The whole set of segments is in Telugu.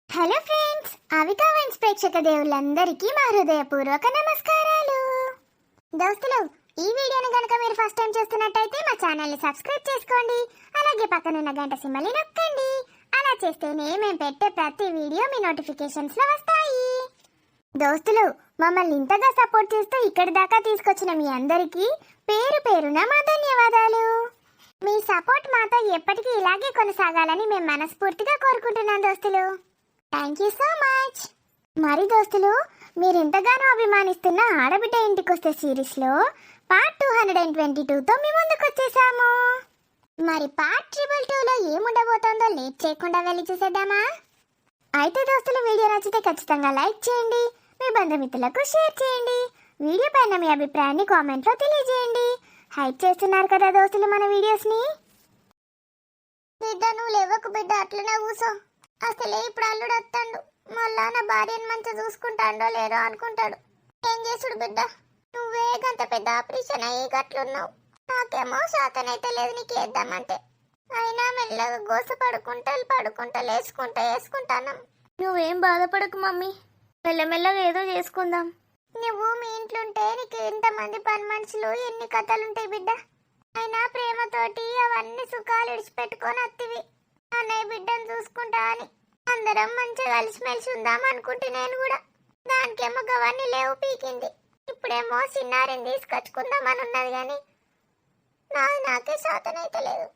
హలో ఫ్రెండ్స్, అవికా వైన్స్ ప్రేక్షక దేవుళ్ళందరికీ మా హృదయపూర్వక నమస్కారాలు. దోస్తులు, ఈ వీడియోని గనుక మీరు ఫస్ట్ టైం చూస్తున్నట్టయితే మా ఛానల్ని సబ్స్క్రైబ్ చేసుకోండి. అలాగే పక్కనున్న గంట సింబల్ని నొక్కండి. అలా చేస్తేనే మేము పెట్టే ప్రతి వీడియో మీ నోటిఫికేషన్స్లో వస్తాయి. దోస్తులు, మమ్మల్ని ఇంతగా సపోర్ట్ చేస్తూ ఇక్కడి దాకా తీసుకొచ్చిన మీ అందరికీ పేరు పేరున మా ధన్యవాదాలు. మీ సపోర్ట్ మాతో ఎప్పటికీ ఇలాగే కొనసాగాలని మేము మనస్ఫూర్తిగా కోరుకుంటున్నాం దోస్తులు. Thank you so much. మరి దోస్తులు, మీరు ఎంతగానో అభిమానిస్తున్న ఆడబిడ్డ ఇంటికొస్తే సిరీస్లో పార్ట్ 222తో మీ ముందుకు వచ్చేసాము. మరి పార్ట్ 222లో ఏముండబోతోందో లేట్ చేయకుండా వెళ్ళి చూసేద్దామా? అయితే దోస్తులు, వీడియో నచ్చితే ఖచ్చితంగా లైక్ చేయండి, మీ బంధుమిత్రులకు షేర్ చేయండి. వీడియో పైన మీ అభిప్రాయాన్ని కామెంట్లో తెలియజేయండి. హైప్ చేస్తున్నారు కదా దోస్తులు మన వీడియోస్ని. బిడ్డ, నువ్వు లేవకు బిడ్డ, అట్లనే కూసో. అసలే ఇప్పుడు అల్లుడు వస్తాడు, మళ్ళా నా భార్యను మంచిగా చూసుకుంటాడో లేదో అనుకుంటాడు. ఏం చేసుడు బిడ్డ, నువ్వే గంత పెద్ద ఆపరేషన్ అయ్యి గట్లున్నావు. నాకేమో శాతనైతే లేదు నీకు వేద్దామంటే. అయినా మెల్లగా గోస పడుకుంటా వేసుకుంటాను. నువ్వేం బాధపడకు మమ్మీ, మెల్లమెల్లగా ఏదో చేసుకుందాం. నువ్వు మీ ఇంట్లో ఉంటే నీకు ఎంతమంది పని మనుషులు, ఎన్ని కథలుంటాయి బిడ్డ. అయినా ప్రేమతోటి అవన్నీ సుఖాలు విడిచిపెట్టుకొని వత్తివి. అన్నయ్య బిడ్డను చూసుకుంటా అని అందరం మంచిగా కలిసిమెలిసి ఉందాం అనుకుంటే నేను కూడా. దానికేమో గవన్నీ లేవు పీకింది. ఇప్పుడేమో చిన్నారిని తీసుకొచ్చుకుందామని ఉన్నది కానీ నాకే శాతనైతే లేదు.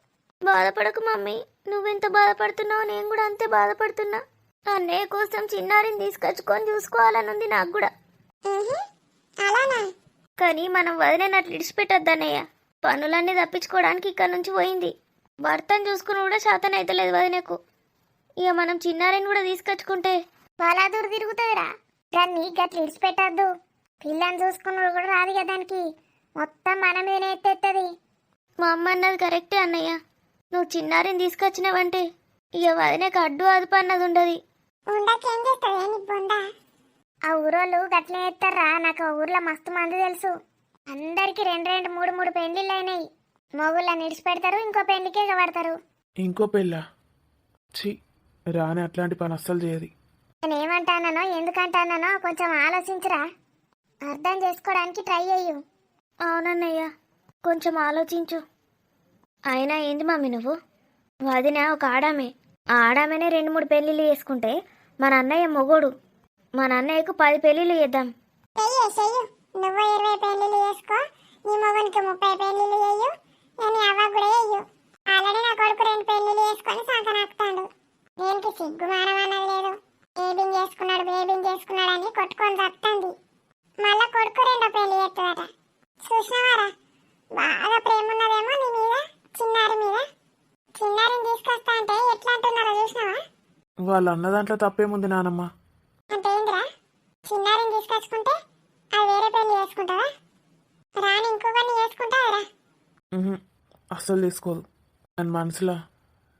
బాధపడకు మమ్మీ, నువ్వెంత బాధపడుతున్నావు నేను కూడా అంతే బాధపడుతున్నా. అన్నయ్య కోసం చిన్నారిని తీసుకొచ్చుకొని చూసుకోవాలనుంది నాకు కూడా. అలానా? కానీ మనం వదిలేనట్లు ఇడిచిపెట్టద్దన్నయ్య. పనులన్నీ తప్పించుకోవడానికి ఇక్కడ నుంచి పోయింది. భర్తను చూసుకుని కూడా శాతం అయితే లేదు వదినకు. ఇక మనం చిన్నారిని కూడా తీసుకొచ్చుకుంటే బలాదూరు తిరుగుతుందిరా. దాన్ని గట్ల ఇడిచిపెట్టద్దు. పిల్లని చూసుకున్నాడు కూడా రాదు కదా దానికి, మొత్తం మన మీదనే ఎత్తేస్తుంది. మా అమ్మ అన్నది కరెక్టే అన్నయ్య. నువ్వు చిన్నారిని తీసుకొచ్చినావంటే ఇక వదినకు అడ్డు అదుపు అన్నది ఉండదు. ఆ ఊరోళ్ళు గట్లే ఎత్తారా. నాకు ఆ ఊర్లో మస్తు మంది తెలుసు. అందరికి 2 3 పెళ్లిళ్ళు అయినాయి. మొగుళ్ళని నిడిచిపెడతారు, ఇంకో పెళ్లికే పడతారు. ఇంకో పెళ్ళా? ఛీ, రాని అట్లాంటి పని అస్సలు చేయదు. నేను ఏమంటానో ఎందుకంటానో కొంచెం ఆలోచించరా. అర్థం చేసుకోవడానికి ట్రై చెయ్యు. అవునన్నయ్య, కొంచెం ఆలోచించు. అయినా ఏంది మమ్మీ నువ్వు? వదిన ఒక ఆడామే. ఆ ఆడామేనే 2 3 పెళ్ళిళ్ళు చేసుకుంటే మన అన్నయ్య మొగోడు. మన అన్నయ్యకు 10 పెళ్ళిళ్ళు చేద్దాం. నువ్వు 20 పెళ్ళిళ్ళు చేసుకో, నీ మొగనికి 30 పెళ్ళిళ్ళు చేయు. నేను అవ్వ కూడా చెయ్యు. ఆల్రెడీ నా కొడుకు 2 పెళ్ళిళ్ళు చేసుకొని సంకనాకుతాడు. దేనికి సిగ్గుమానం అన్నది లేదు. బేబింగ్ చేసుకున్నాడు అని కొట్టుకొని చస్తుంది. మళ్ళా కొడుకు 2వ పెళ్లి చేస్తుందట. చూసినవారా, బాగా ప్రేమ ఉన్నదేమో నీ మీద, చిన్నారి మీద. చిన్నారిని తీసుకొస్తా అంటే ఎట్లా అంటున్నారో చూసినావా? వాళ్ళు అన్న దాంట్లో తప్పేముంది నానమ్మ? అంటే ఏంద్రా, చిన్నారిని తీసుకొచ్చుకుంటే అది వేరే పెళ్లి చేసుకుంటావా? రాని ఇంకొకరిని చేసుకుంటావరా? అస్సలు తీసుకోదు. అని మనసులో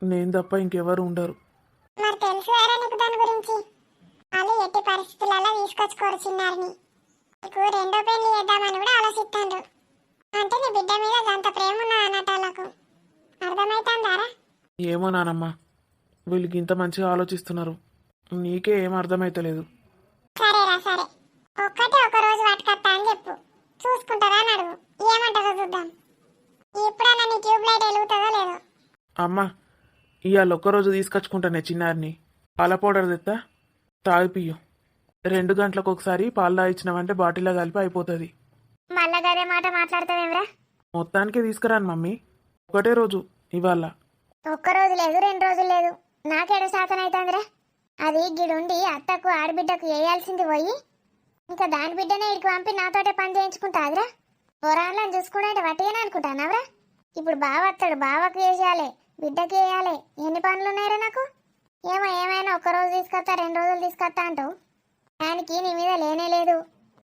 నేను తప్ప ఇంకెవరు ఉండరు. మరి తెలుసు వేరే నీకు దాని గురించి. వాళ్ళు ఎట్టి పరిస్థితులలో తీసుకొచ్చుకోరు చిన్నారిని. నీకు 2వ పెళ్లి చేద్దామని కూడా ఆలోచిస్తాండ్రు. అంటే నీ బిడ్డ మీద అంత ప్రేమ ఉన్నది అన్నట్టు వాళ్ళకు. అర్థమైతుందారా? ఏమో నానమ్మ, వీళ్ళకి ఇంత మంచిగా ఆలోచిస్తున్నారు, నీకే ఏం అర్థమైతలేదు. సరేరా, సరే. ఒక రోజు పట్టుకొస్తా అని చెప్పు, చూసుకుంటారా అని అడుగు. ఏమంటారో చూద్దాం. ఇప్పుడన్నా నీ ట్యూబ్ లైట్ వెలుగుతుందో లేదో. అమ్మ, ఇవాళ ఒక్కరోజు తీసుకొచ్చుకుంటానే చిన్నారిని. పాల పౌడర్ తెత్తా, తాగిపియ్యు. 2 గంటలకు ఒకసారి పాలు తాగిచ్చినావంటే బాటిల్లో కలిపి అయిపోతుంది. మళ్ళా గదే మాట మాట్లాడతావేమ్రా? మొత్తానికి తీసుకురాను మమ్మీ, ఒకటే రోజు ఇవాళ. ఒక్కరోజు లేదు, 2 రోజులు లేదు. నాకేడో శాతం అవుతుందిరా. అది గిడుండి అత్తకు ఆడబిడ్డకు వేయాల్సింది పోయి ఇంకా దాని బిడ్డనే ఇడికి పంపి నాతోటే పని చేయించుకుంటాదిరా. పొరాళ్ళని చూసుకుంటే వట్టిగానే అనుకుంటానవరా. ఇప్పుడు బావ వస్తాడు, బావకు వేసేయాలి, బిడ్డకి వేయాలి. ఎన్ని పనులు ఉన్నాయరా నాకు? ఏమైనా 1 రోజు తీసుకొస్తా, 2 రోజులు తీసుకొస్తా అంటావు. దానికి నీ మీద లేనే లేదు.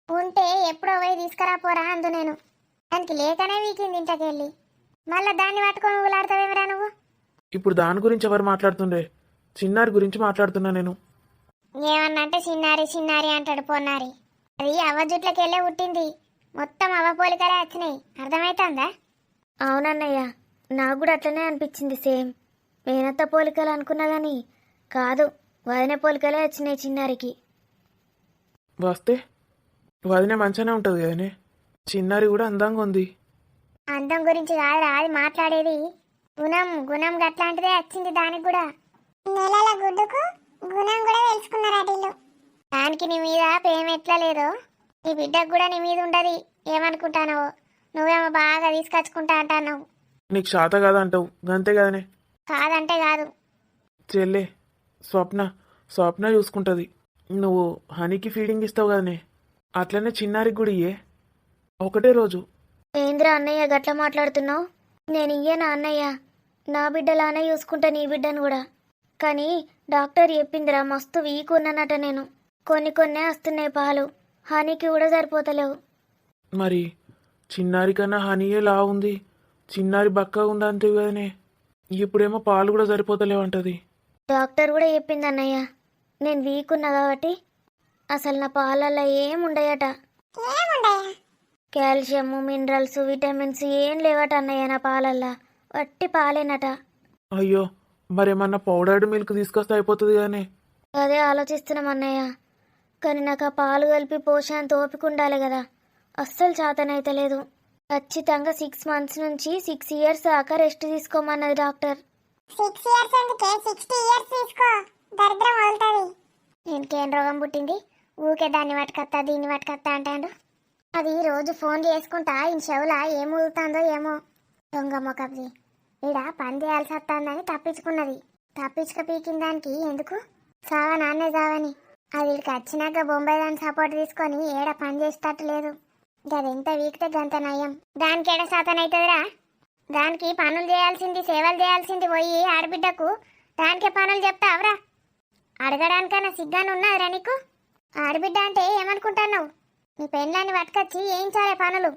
ఉంటే ఎప్పుడో పోయి తీసుకురా పోరా అందు నేను. దానికి లేకనే వీకింది ఇంటకెళ్ళి. మళ్ళీ దాన్ని పట్టుకొని ఊలాడతావేమిరా నువ్వు? ఇప్పుడు దాని గురించి ఎవరు మాట్లాడుతుండే? చిన్నారి గురించి మాట్లాడుతున్నా నేను. ఏమన్నంటే చిన్నారి అంటాడు పొన్నారి. అది అవ్వ జుట్లకి వెళ్ళే పుట్టింది. మొత్తం అవ్వ పోలికలే వచ్చినాయి. అర్థమైతుందా? అవునన్నయ్య, నాకు కూడా అట్లనే అనిపించింది. సేమ్ మేనత్త పోలికలు అనుకున్నా కానీ కాదు, వదిన పోలికలే వచ్చినాయి చిన్నారికి. వస్తే వదిన మంచిగానే ఉంటుంది కదనే. చిన్నారి కూడా అందంగా ఉంది. అందం గురించి కాదురా అది మాట్లాడేది. గుణం గుణం గట్లాంటిదే వచ్చింది దానికి కూడా. నెలల గుడ్డుకు గుణం కూడా తెలుసుకున్నారు అడిలు. దానికి నీ మీద ప్రేమ ఎట్లా లేదో నీ బిడ్డకు కూడా నీ మీద ఉండదు. ఏమనుకుంటానో నువ్వేమో బాగా తీసుకొచ్చుకుంటా అంటావు. నీకు శాత కాదంటావు గంతే కదనే. కాదంటే కాదు. చెల్లే స్వప్న చూసుకుంటుంది. నువ్వు హనీకి ఫీడింగ్ ఇస్తావు కదనే, అట్లనే చిన్నారికి కూడా ఇయ్యే. ఒకటే రోజు. ఏంద్రా అన్నయ్య గట్ల మాట్లాడుతున్నావు? నేను ఇయ్యనా అన్నయ్య? నా బిడ్డలానే చూసుకుంటా నీ బిడ్డను కూడా. కానీ డాక్టర్ చెప్పిందిరా మస్తు వీక్ ఉన్నానట నేను. కొన్నే వస్తున్నాయి పాలు, హనీకి కూడా సరిపోతలేవు. మరి చిన్నారి కన్నా హనీయే లా ఉంది, చిన్నారి బక్కగా ఉంది అంతే కదనే. ఇప్పుడేమో పాలు కూడా సరిపోతలేవంటది. డాక్టర్ కూడా చెప్పింది అన్నయ్య, నేను వీక్ ఉన్నా కాబట్టి అసలు నా పాలల్లో ఏం ఉండయట. కాల్షియం, మినరల్స్, విటమిన్స్ ఏం లేవట అన్నయ్య నా పాలల్లా. వట్టి పాలేనట. అయ్యో, మరేమన్నా పౌడర్డ్ మిల్క్ తీసుకొస్తే అయిపోతుంది కదనే. అదే ఆలోచిస్తున్నాం అన్నయ్య. కానీ నాకు ఆ పాలు కలిపి పోషాంత ఓపిక ఉండాలి కదా, అస్సలు చేతనైతలేదు. ఖచ్చితంగా 6 months నుంచి 6 years దాకా రెస్ట్ తీసుకోమన్నది డాక్టర్. 6 years ఎందుకే 60 years తీసుకో, దరిద్రం వదులుతుంది. ఇంకేం రోగం పుట్టింది? ఊకే దాన్ని పట్టుకత్తా దీన్ని పట్టుకత్తా అంటాడు. అది రోజు ఫోన్ చేసుకుంటా ఈయన చెవులా ఏం ఊగుతుందో ఏమో. దొంగ మొకది ఈడ పని చేయాల్సి వస్తుందని తప్పించుకున్నది. తప్పించుక పీకిన దానికి ఎందుకు సావా నాన్నే సావని. అది ఇక్కడికి వచ్చినాక బొంబాయి దాన్ని సపోర్ట్ తీసుకొని ఏడ పని చేసేటట్టు లేదు. గదెంత వీక్తే గంత నయం. దానికి ఏడ శాతం అవుతుందిరా? దానికి పనులు చేయాల్సింది, సేవలు చేయాల్సింది పోయి ఆడబిడ్డకు దానికే పనులు చెప్తావురా? అడగడానికన్నా సిగ్గాను ఉన్నదిరా నీకు? ఆడబిడ్డ అంటే ఏమనుకుంటున్నావు? నీ పెళ్ళాన్ని పట్టుకొచ్చి చేయించాలే పనులు.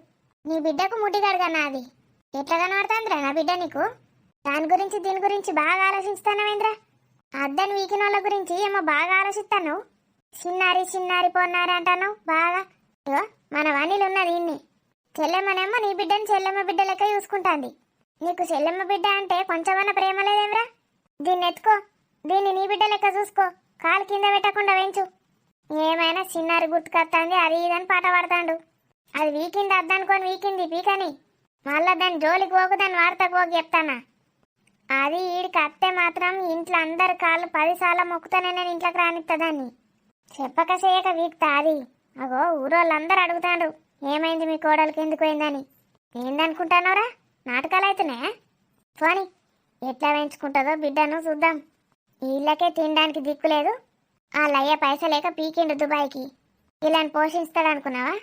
నీ బిడ్డకు ముట్టిగడగన్నా అది ఎట్లా కనబడుతుందిరా నా బిడ్డ నీకు? దాని గురించి దీని గురించి బాగా ఆలోచిస్తానవేంద్రా? అద్దని వీకిన వాళ్ళ గురించి ఏమో బాగా ఆలోచిస్తాను. చిన్నారి పొన్నారి అంటాను బాగా. ఇగో మన వనీలు ఉన్నది ఇన్ని. చెల్లెమ్మనేమో నీ బిడ్డని చెల్లెమ్మ బిడ్డ లెక్క చూసుకుంటాంది. నీకు చెల్లెమ్మ బిడ్డ అంటే కొంచెమన్నా ప్రేమ లేదేమ్రా? దీన్ని ఎత్తుకో, దీన్ని నీ బిడ్డ లెక్క చూసుకో, కాలు కింద పెట్టకుండా వెంచు. ఏమైనా చిన్నారి గుర్తుకొస్తాంది అది ఇదని పాట పాడతాడు. అది వీకింది అద్దనుకొని వీకింది పీకని మళ్ళా దాని జోలికి పోకు, దాన్ని వార్తకు పోకు చెప్తానా. అది ఈడికి అత్తే మాత్రం ఇంట్లో అందరి కాళ్ళు 10 సార్లు మొక్కుతానే నేను ఇంట్లోకి రానిత్తదాన్ని. చెప్పక చేయక వీక్తా అది. అగో ఊరోళ్ళందరూ అడుగుతాడు ఏమైంది మీ కోడలికి ఎందుకు పోయిందని. ఏందనుకుంటానోరా? నాటకాలు అవుతున్నాయా? పోని ఎట్లా పెంచుకుంటుందో బిడ్డను చూద్దాం. వీళ్ళకే తినడానికి దిక్కు లేదు, వాళ్ళయ్య పైసలేక పీకిండు దుబాయ్కి. ఇలాని పోషిస్తాడు అనుకున్నావా?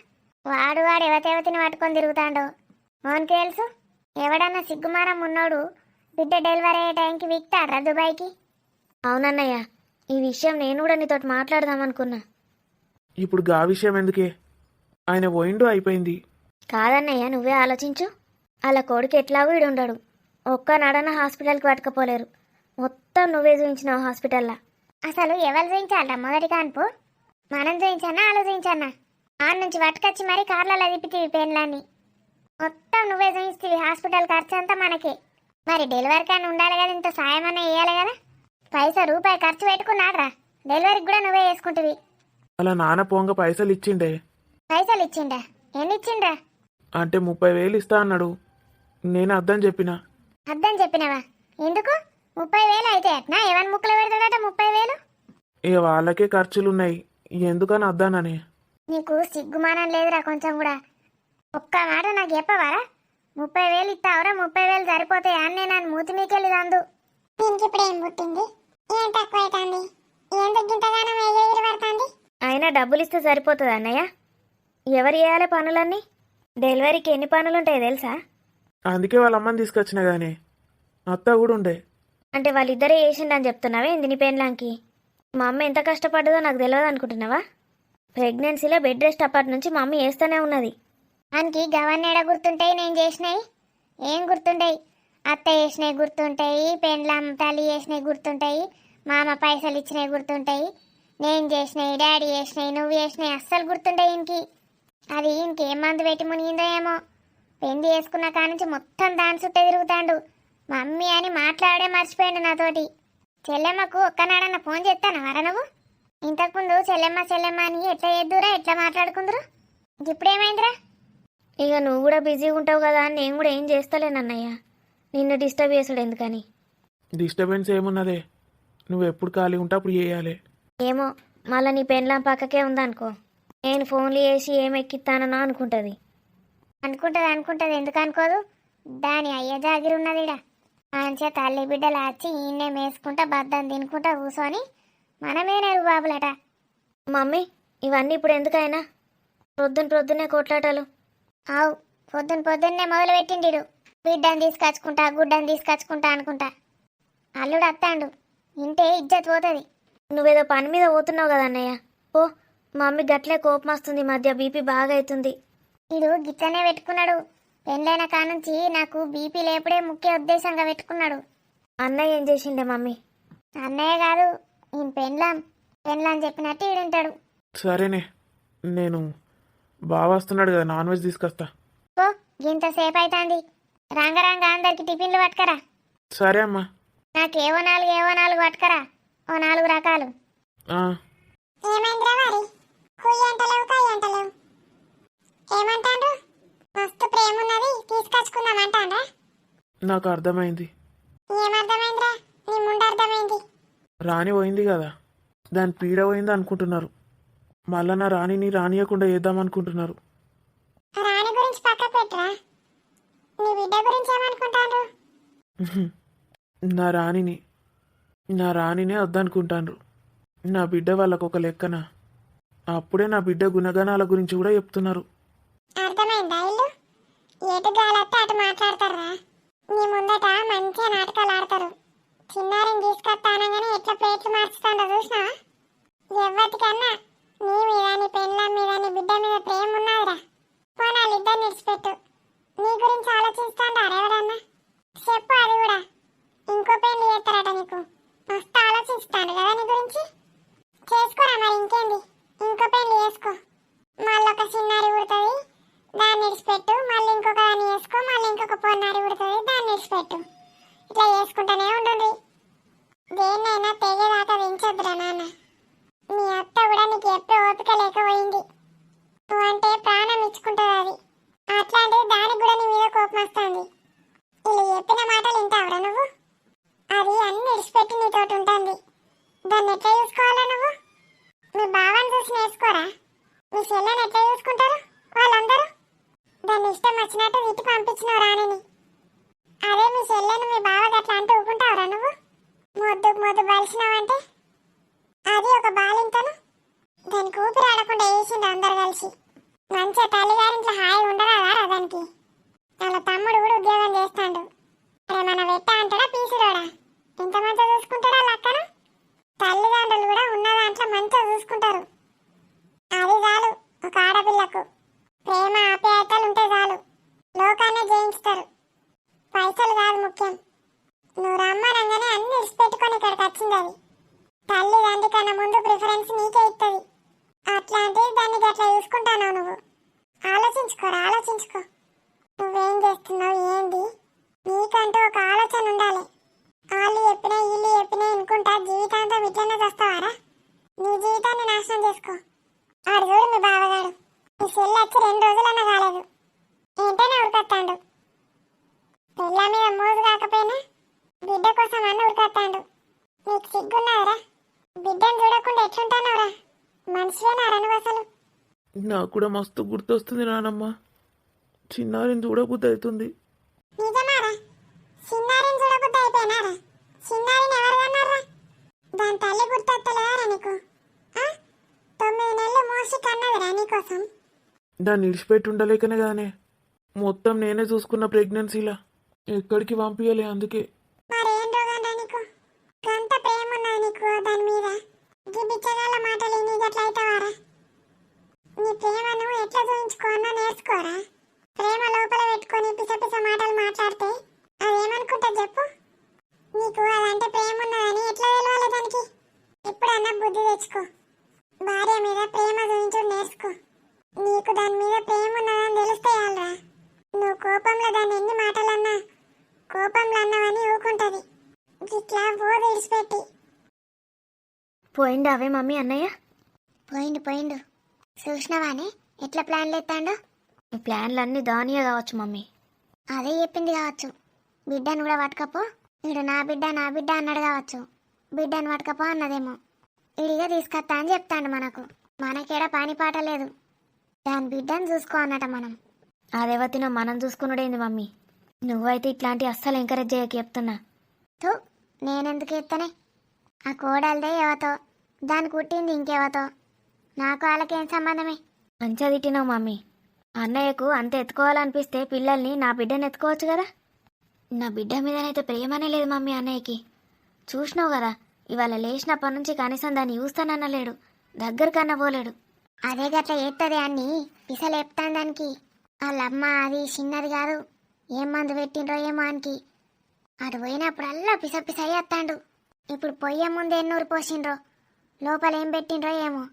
వాడు ఎవతెవతిని పట్టుకొని తిరుగుతాడో మోన్కి తెలుసు. ఎవడన్నా సిగ్గుమారం ఉన్నోడు బిడ్డ డెలివరీ అయ్యే టైంకి వీక్తాడ్రా దుబాయ్కి? అవునన్నయ్య, ఈ విషయం నేను కూడా నీతో మాట్లాడదామనుకున్నా. ఇప్పుడు గా విషయం ఎందుకే? ఆయన పోయిండు అయిపోయింది. కాదన్నయ్య, నువ్వే ఆలోచించు. అలా కొడుకు ఎట్లాగూ ఈడుండడు. ఒక్క నడన హాస్పిటల్కి పట్టుకపోలేరు. మొత్తం నువ్వే చూయించినావు హాస్పిటల్లా. అసలు ఎవరు చూయించాలరా మొదటి కాన్పు? మనం చూయించన్నా వాళ్ళు చూయించన్నా? ఆడ నుంచి పట్టుకొచ్చి మరి కార్లలో తిప్పితివి పెన్లన్నీ. మొత్తం నువ్వే చూయిస్తీవి. హాస్పిటల్ ఖర్చు అంతా మనకే. మరి డెలివరీ కానీ ఉండాలి కదా, ఇంత సాయం అన్నా వేయాలి కదా. రూపాయి ఖర్చు పెట్టుకున్నాడ్రా, డెలివరీకి కూడా నువ్వే వేసుకుంటువి. అలా నాన్న పోంగ పైసలు ఇచ్చిండే. పైసలు ఇచ్చిండా? ఎన్ని ఇచ్చిండ్రా? అంటే 30,000 ఇస్తా అన్నాడు. నేను అద్దని చెప్పిన. అద్దని చెప్పినావా? ఎందుకు 30,000 అయితే అట్నా? ఎవరి ముక్కలు పెడతాడట 30,000? ఇక వాళ్ళకే ఖర్చులున్నాయి, ఎందుకని అద్దానని. నీకు సిగ్గుమానం లేదురా కొంచెం కూడా? ఒక్క మాట నాకు చెప్పవారా? 30,000 ఇస్తావురా? 30,000 సరిపోతాయి అని నేను మూతి మీకెళ్ళి అందు. దీనికి ఇప్పుడు ఏం పుట్టింది? ఏం తక్కువ అవుతుంది? ఎందుకు గింతగానం ఎగిరి పడుతుంది? అయినా డబ్బులు ఇస్తే సరిపోతుంది అన్నయ్య? ఎవరు చేయాలి పనులన్నీ? డెలివరీకి ఎన్ని పనులుంటాయి తెలుసా? అందుకే వాళ్ళ అమ్మని తీసుకొచ్చిన కానీ అత్త కూడా ఉండే. అంటే వాళ్ళిద్దరే చేసిండని చెప్తున్నావా ఏంది నీ పెళ్ళాంకి? మా అమ్మ ఎంత కష్టపడ్డదో నాకు తెలియదు అనుకుంటున్నావా? ప్రెగ్నెన్సీలో బెడ్ రెస్ట్ అప్పటి నుంచి మా అమ్మ చేస్తూనే ఉన్నది. దానికి గవర్నేడ గుర్తుంటాయి, నేను చేసినాయి ఏం గుర్తుంటాయి? అత్త చేసినాయి గుర్తుంటాయి, పెండ్లం తల్లి చేసినాయి గుర్తుంటాయి, మామ పైసలు ఇచ్చినాయి గుర్తుంటాయి, నేను చేసినాయి, డాడీ చేసినాయి, నువ్వు చేసినాయి అస్సలు గుర్తుంటాయి ఇంకి. అది ఇంకేం మందు పెట్టి మునిగిందో ఏమో. పెళ్లి చేసుకున్న కానుంచి మొత్తం దాని చుట్టే తిరుగుతాడు. మమ్మీ అని మాట్లాడే మర్చిపోయాడు నాతోటి. చెల్లెమ్మకు ఒక్కనాడన్న ఫోన్ చేస్తాను వర నువ్వు. ఇంతకుముందు చెల్లెమ్మ చెల్లెమ్మ అని ఎట్లా చేద్దురా, ఎట్లా మాట్లాడుకుందరు, ఇప్పుడేమైందిరా? ఇక నువ్వు కూడా బిజీగా ఉంటావు కదా అని నేను కూడా ఏం చేస్తలేనన్నయ్య. నిన్ను డిస్టర్బ్ చేసుడు ఎందుకని. డిస్టర్బెన్స్ ఏమున్నదే, నువ్వు ఎప్పుడు ఖాళీ ఉంటే అప్పుడు చేయాలి. ఏమో మళ్ళీ నీ పెన్లాం పక్కకే ఉందనుకో, నేను ఫోన్లు చేసి ఏం ఎక్కిస్తానో అనుకుంటుంది. అనుకుంటది ఎందుకు అనుకోదు, దాని అయ్య జాగిరి ఉన్నది ఇడ. మంచిగా తల్లి బిడ్డలు వచ్చి ఈయన్నే మేసుకుంటా బద్దం తినుకుంటా కూర్చొని మనమే నెరుగు బాబులట. మమ్మీ ఇవన్నీ ఇప్పుడు ఎందుకైనా ప్రొద్దునే కొట్లాటలు. ఆవు పొద్దున్నే మొదలు పెట్టిండు, బిడ్డను తీసుకొచ్చుకుంటా గుడ్డను తీసుకొచ్చుకుంటా అనుకుంటా. అల్లుడు అత్తాండు, ఇంటే ఇజ్జత్ పోతుంది. నువ్వేదో పని మీద పోతున్నావు కదా అన్నయ్య. ఓ మమ్మీ గట్లే కోపం వస్తుంది, మధ్య బీపీ బాగా అవుతుంది. ఇడు గిట్లనే పెట్టుకున్నాడు, పెళ్ళైన కానుంచి నాకు బీపీ లేపుడే ముఖ్య ఉద్దేశంగా పెట్టుకున్నాడు. అన్నయ్య ఏం చేసిండే మమ్మీ? అన్నయ్య కాదు, ఈయన పెళ్ళాం చెప్పినట్టు ఈడుంటాడు. సరేనే, నేను బాగా వస్తున్నాడు కదా, నాన్ వెజ్ తీసుకొస్తా. ఓ గింతసేపు అవుతుంది, రంగ అందరికి టిఫిన్లు పట్టుకరా. సరే అమ్మా. నాకేవో నాలుగు పట్టుకరా, ఓ 4 రకాలు. ఆ, ఏమైందిరా మరి కుయ్యంటలేవు కయ్యంటలేవు, ఏమంటాండ్రు? మస్తు ప్రేమ ఉన్నది తీసుకొచ్చుకుందామంటాండ్రా? నాకు అర్థమైంది. ఏమర్థమైందిరా? నీ ముందు అర్థమైంది. రాణి పోయింది కదా, దాని పీడ పోయింది అనుకుంటున్నారు. మళ్ళా నా రాణిని రానియకుండా చేద్దామనుకుంటున్నారు. రాణి గురించి పక్కకు పెట్టరా, నీ బిడ్డ గురించి ఏమనుకుంటాండ్రు? నా రాణినే వద్దనుకుంటాండ్రు. నా బిడ్డ వాళ్ళకు ఒక లెక్కన. అప్పుడే నా బిడ్డ గుణగణాల గురించి కూడా చెప్తున్నారు. అర్థమైందా? ఇల్లు ఎటు గాలత్తే అటు మాట్లాడతారా? నీ ముందట మంచిగా నాటకాలు ఆడతారు. చిన్నారిని తీసుకొస్తానగానే ఎట్లా ప్లేట్లు మార్చుతాడో చూసినావా? ఎవ్వటికన్నా నీ మీద, నీ పెళ్ళాం మీద, నీ బిడ్డ మీద ప్రేమ ఉన్నదిరా. పోనాలు ఇద్దరు నిడిచిపెట్టు. నీ గురించి ఆలోచిస్తాండారు ఎవరన్నా? చెప్పు అది కూడా. ఇంకో పెళ్లి చేస్తారట నీకు, మస్తు ఆలోచిస్తాడు కదా నీ గురించి. చేసుకోరా మరి, ఇంకేంది, ఇంకో పెళ్లి చేసుకో. మళ్ళీ ఒక చిన్నారి పుడుతుంది, దాన్ని విడిచిపెట్టు. మళ్ళీ ఇంకొక దాన్ని వేసుకో, మళ్ళీ ఇంకొక పొన్నారి పుడుతుంది, దాన్ని విడిచిపెట్టు. ఇట్లా చేసుకుంటానే ఉండండి. దేన్నైనా తెగేదాకా పెంచొద్దురా నాన్న. మీ అత్త కూడా నీకు ఎప్పుడు ఓపిక లేకపోయింది. నువ్వంటే ప్రాణం ఇచ్చుకుంటుంది అది. అట్లాంటిది దానికి కూడా నీ మీద కోపం వస్తుంది. ఇలా చెప్పిన మాటలు వింటావురా నువ్వు? అది అన్ని విడిచిపెట్టి నీతోటి ఉంటుంది. దాన్ని ఎట్లా చూసుకోవాలా నువ్వు? మీ బావని చూసి నేర్చుకోరా? మీ చెల్లెని ఎట్లా చూసుకుంటారు వాళ్ళందరూ? దాన్ని ఇష్టం వచ్చినట్టు తిట్టి పంపించినావు రాణిని. అదే మీ చెల్లెను మీ బావ గట్లా అంటూ ఊకుంటావురా నువ్వు? మొద్దు బలిసినావంటే అది ఒక బాలింతను. దానికి ఊపిరి ఆడకుండా వేసిండు అందరు కలిసి. మంచిగా తల్లిగారింట్లో హాయి ఉండరాదా దానికి? వాళ్ళ తమ్ముడు కూడా ఉద్యోగం చేస్తాడు. అరే మన వెట్ట అంటాడా పీసులోడా? ఎంత మంచిగా చూసుకుంటాడా లక్కన? తల్లిదండ్రులు కూడా ఉన్న దాంట్లో మంచిగా చూసుకుంటారు. అది చాలు ఒక ఆడపిల్లకు. ప్రేమ ఆప్యాయతలు ఉంటే చాలు, లోకాన్ని జయించుతారు. పైసలు కాదు ముఖ్యం. నువ్వు రమ్మనంగానే అన్ని ఇడిచిపెట్టుకొని ఇక్కడికి వచ్చింది అది. తల్లి తండ్రి కన్నా ముందు ప్రిఫరెన్స్ నీకే ఇస్తుంది. అట్లాంటిది దాన్ని గట్లా చూసుకుంటాను నువ్వు. ఆలోచించుకో. నువ్వేం చేస్తున్నావు ఏంది? నీకంటూ ఒక ఆలోచన ఉండాలి. వాళ్ళు చెప్పినా వీళ్ళు చెప్పినా అనుకుంటా జీవితాంతం ఇట్లనే చేస్తావారా? నీ జీవితాన్ని నాశనం చేసుకో. ఆడు చూడు మీ బావగాడు, నీ సెల్లు వచ్చి 2 రోజులన్నా కాలేదు, ఏంటనే ఉరికొత్తాడు. పిల్ల మీద మోజు కాకపోయినా బిడ్డ కోసం అన్న ఉరికొత్తాడు. నీకు సిగ్గున్నావురా? బిడ్డను చూడకుండా ఎట్లుంటానవరా? మనిషివేనారా నువ్వు అసలు? నాకు కూడా మస్తు గుర్తొస్తుంది నానమ్మ. చిన్నారిని చూడబుద్ధి అవుతుంది. నిజమారా? చిన్నారిని చూడబుద్ధి అయిపోయినారా? చిన్నారిని ఎవరు కన్నారా? దాని తల్లి గుర్తొత్తలేరా నీకు? 9 నెలలు మోసి కన్నదిరా నీకోసం. దాన్ని ఇడిచిపెట్టి ఉండలేకనే కానీ మొత్తం నేనే చూసుకున్న ప్రెగ్నెన్సీలా ఎక్కడికి పంపించలే. అందుకే మరేం రోగంరా నీకు? గంత ప్రేమ ఉన్నది నీకు దాని మీద. ఈ బిచ్చగాళ్ళ మాటలు నీ గట్ల అవుతావారా? నీ ప్రేమను ఎట్లా చూయించుకోవాలో నేర్చుకోరా? ప్రేమ లోపల పెట్టుకొని పిస మాటలు మాట్లాడితే అదేమనుకుంటా చెప్పు? నీకు అదంటే ప్రేమ ఉన్నదని ఎట్లా తెలవాలి దానికి? ఇప్పుడన్నా బుద్ధి తెచ్చుకో. భార్య మీద ప్రేమ చూయించు నేర్చుకో. నీకు దాని మీద ప్రేమ ఉన్నదని తెలిస్తే చాలరా. నువ్వు కోపంలో దాన్ని ఎన్ని మాటలన్నా కోపంలో అన్నావని ఊకుంటది. ఇట్లా బోధ ఇడిచిపెట్టి పోయిండా అవే మమ్మీ అన్నయ్య? పోయిండు చూసినవానే ఎట్లా ప్లాన్లు ఎత్తాండో. ఈ ప్లాన్లన్నీ దానియే కావచ్చు మమ్మీ. అదే చెప్పింది కావచ్చు. బిడ్డను కూడా పట్టుకపో, వీడు నా బిడ్డ అన్నాడు కావచ్చు. బిడ్డను పట్టుకపో అన్నదేమో. ఇడిగా తీసుకొస్తా అని చెప్తాడు మనకు. మనకేడా పని పాట లేదు. దాని బిడ్డను చూసుకో అన్నట మనం. అదేవతినో మనం చూసుకున్నాడేంది మమ్మీ? నువ్వైతే ఇట్లాంటి అస్సలు ఎంకరేజ్ చేయక చెప్తున్నా. తూ, నేనెందుకు ఎత్తనే? ఆ కోడలదే ఎవతో, దాన్ని కుట్టింది ఇంకెవతో. నాకు వాళ్ళకేం సంబంధమే. మంచిగా తిట్టినావు మమ్మీ. అన్నయ్యకు అంత ఎత్తుకోవాలనిపిస్తే పిల్లల్ని నా బిడ్డను ఎత్తుకోవచ్చు కదా. నా బిడ్డ మీదనైతే ప్రేమనే లేదు మమ్మీ అన్నయ్యకి. చూసినావు కదా, ఇవాళ లేచినప్పటి నుంచి కనీసం దాన్ని చూస్తానన్నలేడు, దగ్గరకన్నా పోలేడు. అదే గట్ల ఎత్తది అన్ని పిసలేపుతాను దానికి. వాళ్ళమ్మ అది చిన్నది కాదు, ఏం మందు పెట్టిండ్రో ఏమో అనికి. అటు పోయినప్పుడల్లా పిస అయ్యేస్తాడు. ఇప్పుడు పొయ్యే ముందు ఎన్నూరు పోసిండ్రో, లోపల ఏం పెట్టిండ్రో ఏమో.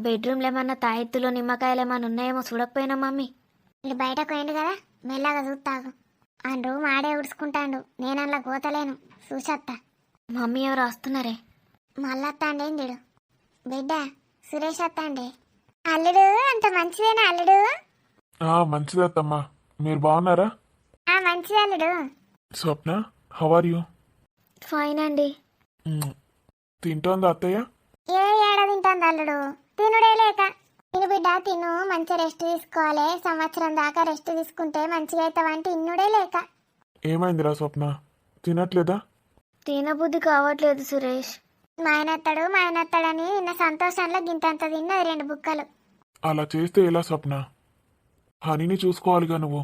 బెడ్రూమ్లో ఏమన్నా తాయెత్తులు నిమ్మకాయలు ఏమన్నా ఉన్నాయేమో చూడకపోయినా మమ్మీ. ఇటు బయటకు పోయిండు కదా, మెల్లగా చూస్తాగు. ఆ రూమ్ ఆడే ఉడుచుకుంటాడు, నేనల్లా గోతలేను, చూసత్తా. మమ్మీ ఎవరు వస్తున్నారే? మళ్ళొత్తాండేందిడు. బిడ్డ సురేష్ వస్తాండే. అల్లుడు అంత మంచిదేనా అల్లుడు? మంచిదత్తమ్మా, మీరు బాగున్నారా? మంచిది అల్లుడు. స్వప్న, హౌ ఆర్ యూ? ఫైన్ అండి. తింటోందా అత్తయ్య? ఏ ఏడ తింటాంది అల్లుడు, తినుడే లేక. తిను బిడ్డ తిను, మంచిగా రెస్ట్ తీసుకోవాలి. సంవత్సరం దాకా రెస్ట్ తీసుకుంటే మంచిగా అవుతావంటే ఇన్నుడే లేక. ఏమైందిరా స్వప్న, తినట్లేదా? తినబుద్ధి కావట్లేదు సురేష్. మాయనత్తాడని నిన్న సంతోషంలో గింతంత తిన్నది 2 బుక్కలు. అలా చేస్తే ఎలా స్వప్న? హనీని చూసుకోవాలిగా నువ్వు.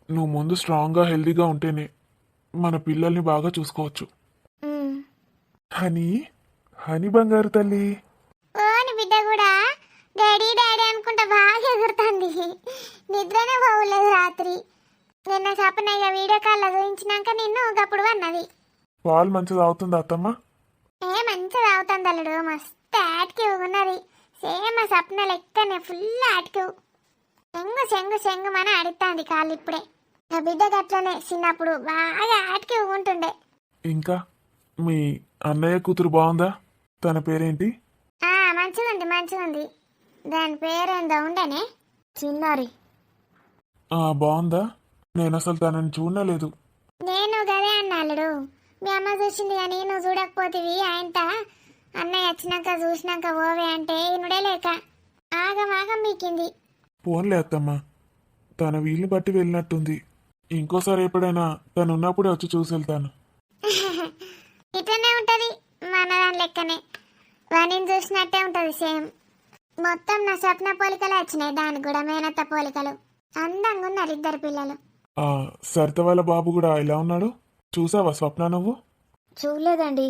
నువ్వు ముందు స్ట్రాంగ్గా హెల్దీగా ఉంటేనే మన పిల్లల్ని బాగా చూసుకోవచ్చు. మ్, హనీ బంగారు తల్లి. ఓని బిడ్డ కూడా డాడీ అనుకుంటా బాగా ఎగురుతుంది. నిద్రనే పోవలేదు రాత్రి. నిన్న సపనయ్య వీడియో కాల్లో చూపించినాక నిన్ను ఒకప్పుడు అన్నది. పాలు మంచిగా తాగుతుందా అత్తమ్మ? మంచిగా తాగుతుంది అల్లుడు, మస్తు యాక్టివ్ ఉన్నది. సేమ్ ఆ సప్న లెక్కనే ఫుల్ యాక్టివ్. చెంగు మన అడుగుతుంది కాళ్ళు ఇప్పుడే. నా బిడ్డ గట్లనే చిన్నప్పుడు బాగా యాక్టివ్ ఉంటుండే. ఇంకా మీ అన్నయ్య కూతురు బాగుందా? తన పేరేంటి? మంచిగుంది. దాని పేరేందో ఉండనే. చిన్నారి. బాగుందా? నేను అసలు తనని చూడలేదు. నేను గదే అన్న అల్లుడు. మీ అమ్మ చూసింది కానీ నువ్వు చూడకపోతివి. ఆయనట అన్నయ్య వచ్చినాక చూసినాక ఓవే అంటే ఇనుడే లేక ఆగమాగం మీకింది. పోన్లే అత్తమ్మ, తన వీలుని బట్టి వెళ్ళినట్టుంది. ఇంకోసారి ఎప్పుడైనా తను ఉన్నప్పుడే వచ్చి చూసి వెళ్తాను. ఇట్లనే ఉంటది మన దాని లెక్కనే. వాణిని చూసినట్టే ఉంటది సేమ్. మొత్తం నా స్వప్న పోలికలే వచ్చినాయి. దానికి కూడా మేనత్త పోలికలు. అందంగా ఉన్నారు 2 పిల్లలు. సరిత వాళ్ళ బాబు కూడా ఎలా ఉన్నాడు? చూసావా స్వప్న నువ్వు? చూడలేదండి.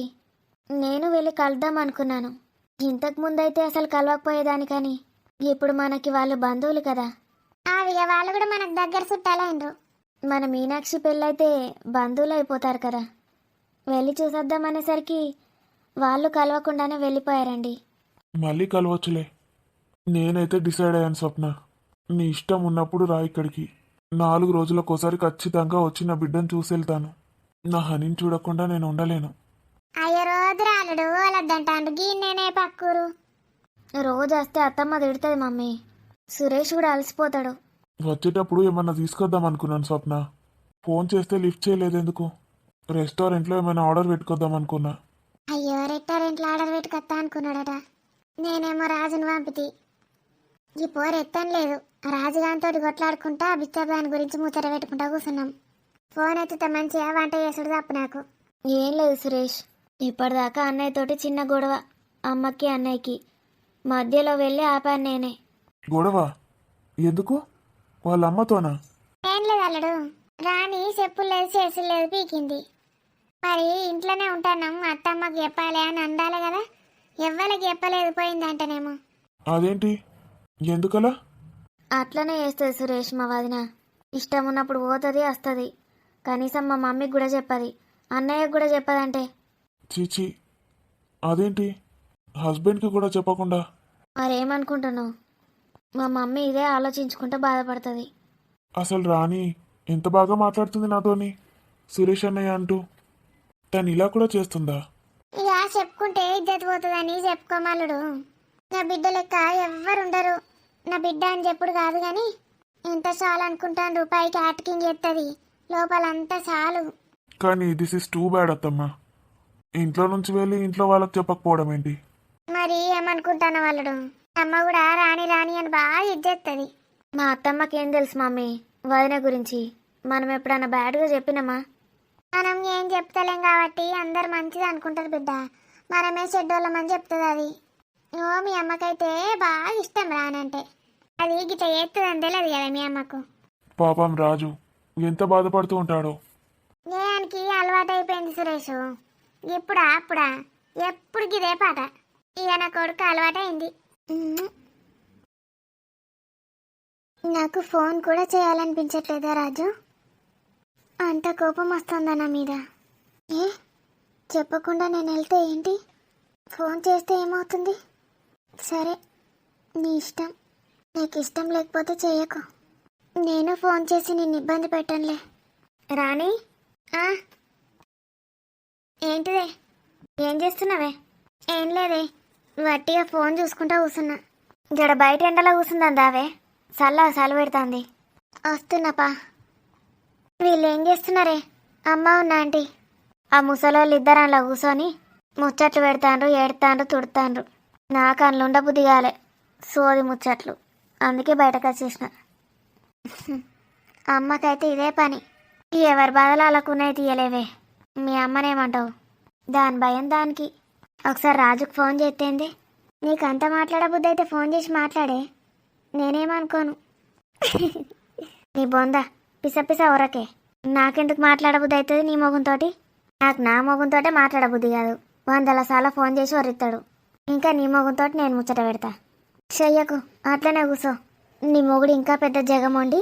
నేను వెళ్ళి కలుద్దాం అనుకున్నాను. ఇంతకు ముందైతే అసలు కలవకపోయేదాని, కానీ ఇప్పుడు మనకి వాళ్ళు బంధువులు కదా. అవిగా వాళ్ళు కూడా మనకు దగ్గర చుట్టాలైనరు. మన మీనాక్షి పెళ్ళైతే బంధువులు అయిపోతారు కదా. వెళ్ళి చూసేద్దామనేసరికి వాళ్ళు కలవకుండానే వెళ్ళిపోయారండి. మళ్ళీ కలవచ్చులే. నేనైతే డిసైడ్ అయ్యాను స్వప్న. నీ ఇష్టం ఉన్నప్పుడు రా ఇక్కడికి. 4 రోజులకోసారి ఖచ్చితంగా వచ్చి నా బిడ్డను చూసి వెళ్తాను. నా హనీని చూడకుండా నేను ఉండలేను. అయ్యో రోజు రాలుడు వాళ్ళద్దంటాండు. నేనే పక్కూరు రోజు వస్తే అత్తమ్మ తిడుతుంది మమ్మీ. సురేష్ కూడా అలసిపోతాడు. వచ్చేటప్పుడు ఏమన్నా తీసుకొద్దాం అనుకున్నాను స్వప్న. ఫోన్ చేస్తే లిఫ్ట్ చేయలేదు ఎందుకు? రెస్టారెంట్లో ఏమైనా ఆర్డర్ పెట్టుకొద్దాం అనుకున్నా. అయ్యో రెస్టారెంట్లో ఆర్డర్ పెట్టుకొస్తా అనుకున్నాడట. నేనేమో రాజును పంపితి. ఈ పోరు ఎత్తనలేదు. రాజుగాంతో కొట్లాడుకుంటా బిచ్చర్ దాని గురించి ముచ్చట పెట్టుకుంటా కూర్చున్నాం. ఫోన్ ఎత్తుతే మంచిగా వంట చేసుడు తప్పు నాకు. ఏం లేదు సురేష్, ఇప్పటిదాకా అన్నయ్యతోటి చిన్న గొడవ. అమ్మకి అన్నయ్యకి మధ్యలో వెళ్ళి ఆపాను నేనే. గొడవ ఎందుకు? వాళ్ళ అమ్మతోనా? ఏం లేదు అల్లుడు. రాణి చెప్పులు లేదు చేసులు లేదు పీకింది. మరి ఇంట్లోనే ఉంటాను, అత్తమ్మకి చెప్పాలి అని అందాలి కదా. ఎవ్వరికి చెప్పలేదు, పోయిందంటేనేమో. అదేంటి? ఎందుకలా? అట్లనే చేస్తుంది సురేష్ మా వదిన. ఇష్టం ఉన్నప్పుడు పోతుంది వస్తుంది. కనీసం మా మమ్మీకి కూడా చెప్పది, అన్నయ్యకి కూడా చెప్పదంటే. చీచి, అదేంటి? హస్బెండ్కి కూడా చెప్పకుండా? మరేమనుకుంటున్నావు? మా మమ్మీ ఇదే ఆలోచించుకుంటూ బాధపడుతుంది. అసలు రాణి ఎంత బాగా మాట్లాడుతుంది నాతోని, సురేష్ అన్నయ్య అంటూ. తను ఇలా కూడా చేస్తుందా? ఇక చెప్పుకుంటే ఇజ్జత్ పోతుందని చెప్పుకోమల్లుడు. నా బిడ్డ లెక్క ఎవ్వరుండరు. నా బిడ్డ అని చెప్పుడు కాదు కానీ ఎంత చాలు అనుకుంటాను. రూపాయికి యాటికింగ్ ఎత్తది, లోపలంతా చాలు. కానీ దిస్ ఇస్ టూ బ్యాడ్ అత్తమ్మ. ఇంట్లో నుంచి వెళ్ళి ఇంట్లో వాళ్ళకి చెప్పకపోవడం ఏంటి? మరి ఏమనుకుంటాను వాళ్ళడు. అమ్మ కూడా రాణి రాణి అని బాగా ఇజ్జెత్తది. మా అత్తమ్మకేం తెలుసు మమ్మీ వదిన గురించి? మనం ఎప్పుడన్నా బ్యాడ్గా చెప్పినామా? మనం ఏం చెప్తలేం కాబట్టి అందరు మంచిది అనుకుంటారు బిడ్డ. మనమే చెడ్డోళ్ళమని చెప్తుంది అది. ఓ మీ అమ్మకైతే బాగా ఇష్టం రానంటే. అది గిట్ల చేస్తుందని తెలియదు కదా మీ అమ్మకు. పాపం రాజు ఎంత బాధపడుతూ ఉంటాడో. నేనికి అలవాటైపోయింది సురేష్. ఇప్పుడా అప్పుడా ఎప్పుడు ఇదే పాట. ఇక నా కొడుకు అలవాటైంది. నాకు ఫోన్ కూడా చేయాలనిపించట్లేదా రాజు? అంత కోపం వస్తుందా నా మీద? ఏ చెప్పకుండా నేను వెళ్తే ఏంటి? ఫోన్ చేస్తే ఏమవుతుంది? సరే నీ ఇష్టం. నీకు ఇష్టం లేకపోతే చేయకు. నేను ఫోన్ చేసి నిన్ను ఇబ్బంది పెట్టనులే. రాణి, ఆ? ఏంటిదే? ఏం చేస్తున్నావే? ఏం లేదే, వట్టిగా ఫోన్ చూసుకుంటా కూర్చున్నా. జడ బయట ఎండలో కూర్చుందావే, చల్ల పెడుతుంది. వస్తున్నాపా. వీళ్ళు ఏం చేస్తున్నారే? అమ్మ ఉన్న ఆంటీ? ఆ ముసలోళ్ళు ఇద్దరు అందులో కూర్చొని ముచ్చట్లు పెడతాండ్రు, ఏడతాండ్రు, తుడతాండ్రు. నాకు అందులో ఉండబుద్ధి కాలే సోది ముచ్చట్లు, అందుకే బయటకు వచ్చేసిన. అమ్మకైతే ఇదే పని. ఎవరి బాధలు అలాకున్నాయి తీయలేవే. మీ అమ్మనేమంటావు? దాని భయం దానికి. ఒకసారి రాజుకు ఫోన్ చేస్తేంది. నీకు అంత మాట్లాడబుద్ధి అయితే ఫోన్ చేసి మాట్లాడే, నేనేమనుకోను. నీ బొంద పిస ఊరకే. నాకెందుకు మాట్లాడబుద్ధి అవుతుంది నీ మొగంతో? నాకు నా మొగంతోటే మాట్లాడబుద్ధి కాదు. 100 సార్లు ఫోన్ చేసి వరిస్తాడు. ఇంకా నీ మొగంతో నేను ముచ్చట పెడతా. చెయ్యకు, అట్లనే కూసో. నీ మొగుడు ఇంకా పెద్ద జగమొండి